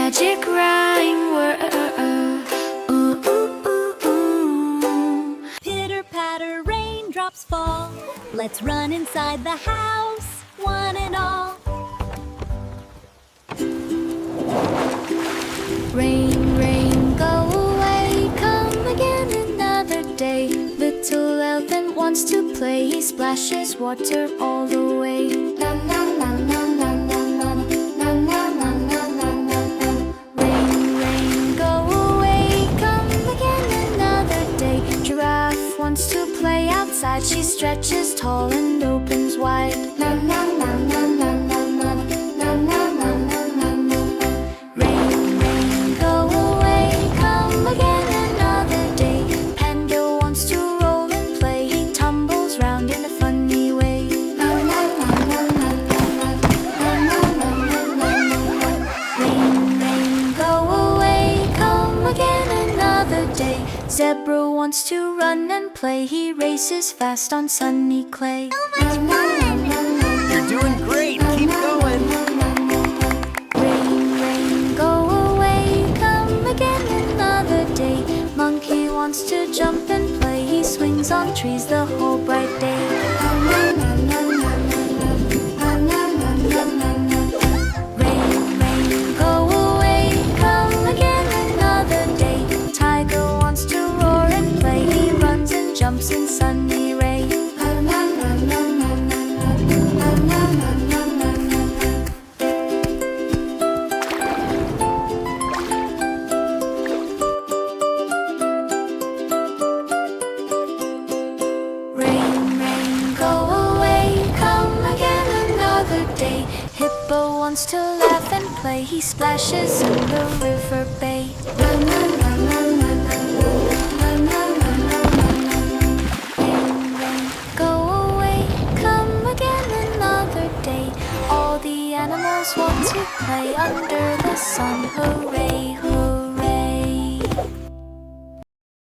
Magic rhyme world. Pitter patter, raindrops fall. Let's run inside the house, one and all. Rain, rain, go away, come again another day. Little elephant wants to play, he splashes water all the way. Na na na na na na na na na na na na na. Rain, rain, go away, come again another day. Giraffe wants to play outside, she stretches tall and opens wide. Na na na na na na na na na na na na na. Rain, rain, go away, come again another day. Panda wants to roll and play, he tumbles round in a funny way. Na na na na na na na na na na na na. Rain, rain, go away, come again another day. Zebra wants to run and play, he races fast on sunny clay. So much fun! You're doing great! Keep going! Rain, rain, go away, come again another day. Monkey wants to jump and play, he swings on trees the whole bright day. Rain, rain, go away, come again another day. Tiger wants to roar and play, he runs and jumps in sunny ray. Rain, rain, go away, come again another day. Hippo wants to laugh and play, he splashes in the river bay. Rain, rain, go away, come again another day. All the animals want to play under the sun, hooray, hooray.